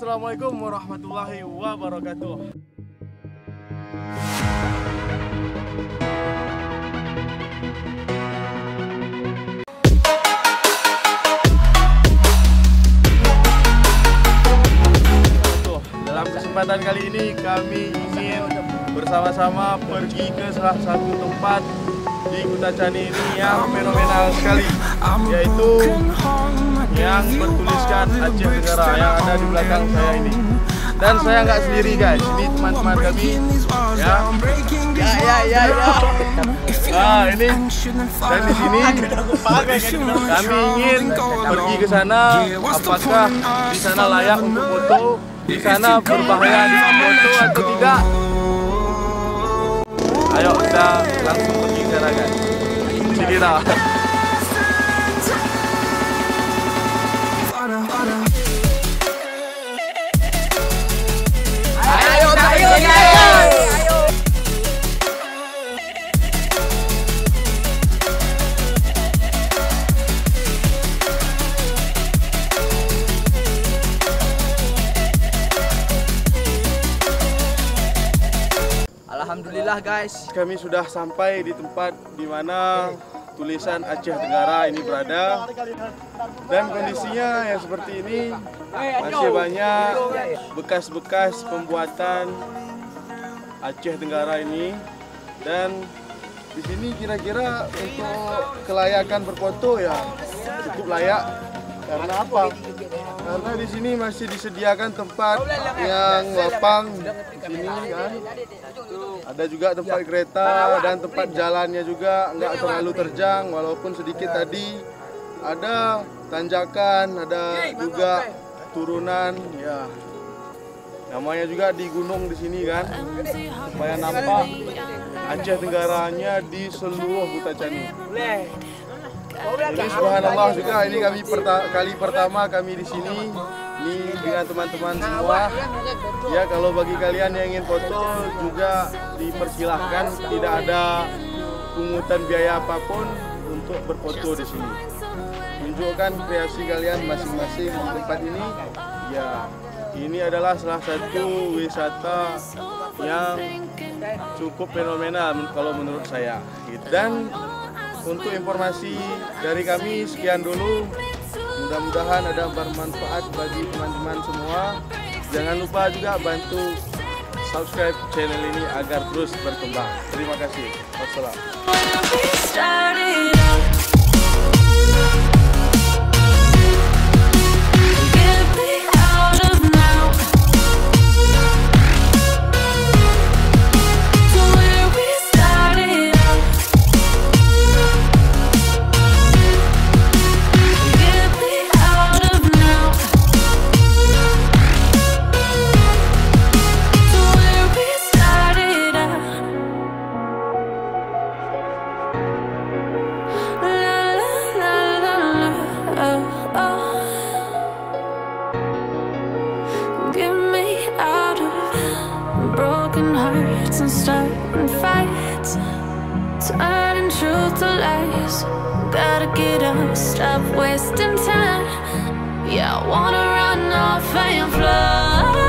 Assalamualaikum warahmatullahi wabarakatuh. Dalam kesempatan kali ini kami ingin bersama-sama pergi ke salah satu tempat di Kutacani ini yang fenomenal sekali, yaitu yang bertuliskan Aceh Tenggara yang ada di belakang saya ini. Dan saya nggak sendiri guys, ini teman-teman kami ya. Nah ini, dan di sini kami ingin pergi ke sana. Apakah di sana layak untuk foto? Di sana berbahaya di foto atau tidak? Ayo kita langsung pergi ke sana guys. Cikita. Alhamdulillah guys, kami sudah sampai di tempat di mana tulisan Aceh Tenggara ini berada, dan kondisinya yang seperti ini. Masih banyak bekas-bekas pembuatan Aceh Tenggara ini, dan di sini kira-kira untuk kelayakan berfoto ya cukup layak. Karena apa? Karena di sini masih disediakan tempat yang lapang di sini kan. Ada juga tempat kereta dan tempat jalannya juga nggak terlalu terjang, walaupun sedikit tadi ada tanjakan, ada juga turunan ya. Namanya juga di gunung di sini kan, supaya nampak Aceh Tenggaranya di seluruh Kutacani. Jadi subhanallah juga ini kali pertama kami di sini. Ini dengan teman-teman semua. Ya kalau bagi kalian yang ingin foto juga dipersilahkan, tidak ada pungutan biaya apapun untuk berfoto di sini. Tunjukkan kreasi kalian masing-masing di tempat ini. Ya, ini adalah salah satu wisata yang cukup fenomenal kalau menurut saya. Dan untuk informasi dari kami sekian dulu. Mudah-mudahan ada bermanfaat bagi teman-teman semua. Jangan lupa juga bantu subscribe channel ini agar terus berkembang. Terima kasih. Wassalam. And starting fights, turning truth to lies. Gotta get up, stop wasting time. Yeah, I wanna run off and fly.